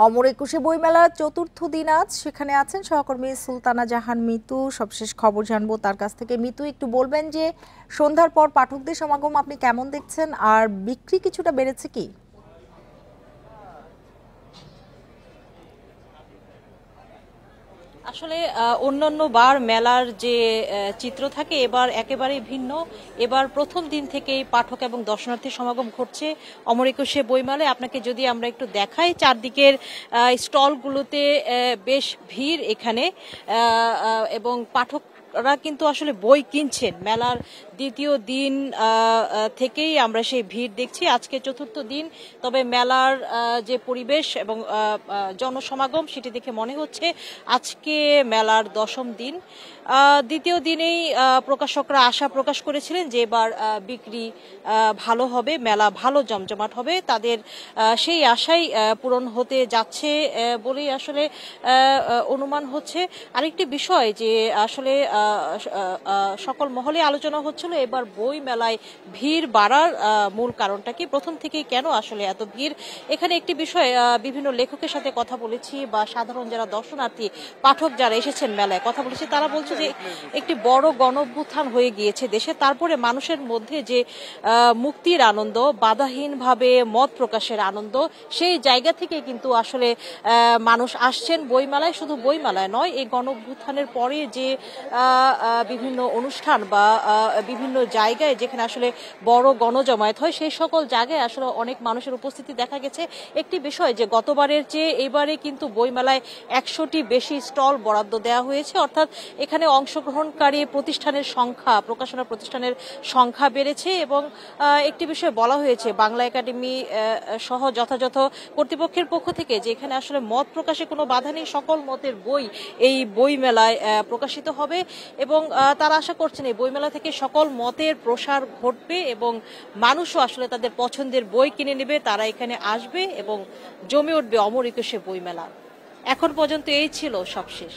অমর একুশে বইমেলার চতুর্থ দিন আজ সেখানে আছেন সহকর্মী সুলতানা জাহান মিতু। সবশেষ খবর জানবো তার কাছ থেকে। মিতু, একটু বলবেন যে সন্ধ্যার পর পাঠকদের সমাগম আপনি কেমন দেখছেন, আর বিক্রি কিছুটা বেড়েছে কি? আসলে অন্যান্য বার মেলার যে চিত্র থাকে এবার একেবারেই ভিন্ন। এবার প্রথম দিন থেকেই পাঠক এবং দর্শনার্থী সমাগম ঘটছে অমর একুশে বইমেলায়। আপনাকে যদি আমরা একটু দেখাই, চারদিকের স্টলগুলোতে বেশ ভিড় এখানে, এবং পাঠকরা কিন্তু আসলে বই কিনছেন। মেলার দ্বিতীয় দিন থেকেই আমরা সেই ভিড় দেখছি, আজকে চতুর্থ দিন। তবে মেলার যে পরিবেশ এবং জনসমাগম সেটি দেখে মনে হচ্ছে আজকে মেলার দশম দিন। দ্বিতীয় দিনেই প্রকাশকরা আশা প্রকাশ করেছিলেন যে এবার বিক্রি ভালো হবে, মেলা ভালো জমজমাট হবে। তাদের সেই আশাই পূরণ হতে যাচ্ছে বলেই আসলে অনুমান হচ্ছে। আরেকটি বিষয় যে আসলে সকল মহলে আলোচনা হচ্ছিল এবার বই মেলায় ভিড় বাড়ার মূল কারণটা কি, প্রথম থেকেই কেন আসলে এত ভিড়। এখানে একটি বিষয়, বিভিন্ন লেখকের সাথে কথা বলেছি বা সাধারণ যারা দর্শনার্থী পাঠক যারা এসেছেন মেলায় কথা বলেছি, তারা বলছে যে একটি বড় গণঅভ্যুত্থান হয়ে গিয়েছে দেশে। তারপরে মানুষের মধ্যে যে মুক্তির আনন্দ, বাধাহীনভাবে মত প্রকাশের আনন্দ, সেই জায়গা থেকে কিন্তু আসলে মানুষ আসছেন বইমেলায়। শুধু বইমেলায় নয়, এই গণঅভ্যুত্থানের পরে যে বিভিন্ন অনুষ্ঠান বা বিভিন্ন জায়গায় যেখানে আসলে বড় গণজমায়েত হয়, সেই সকল জায়গায় আসলে অনেক মানুষের উপস্থিতি দেখা গেছে। একটি বিষয় যে গতবারের চেয়ে এবারে কিন্তু বইমেলায় 100টি বেশি স্টল বরাদ্দ দেওয়া হয়েছে, অর্থাৎ এখানে অংশগ্রহণকারী প্রতিষ্ঠানের সংখ্যা, প্রকাশনা প্রতিষ্ঠানের সংখ্যা বেড়েছে। এবং একটি বিষয় বলা হয়েছে বাংলা একাডেমি সহ যথাযথ কর্তৃপক্ষের পক্ষ থেকে যে এখানে আসলে মত প্রকাশে কোনো বাধা নেই, সকল মতের বই এই বই মেলায় প্রকাশিত হবে। এবং তারা আশা করছেন এই বইমেলা থেকে সকল মতের প্রসার ঘটবে এবং মানুষও আসলে তাদের পছন্দের বই কিনে নেবে, তারা এখানে আসবে এবং জমে উঠবে অমর একুশে বইমেলা। এখন পর্যন্ত এই ছিল সবশেষ।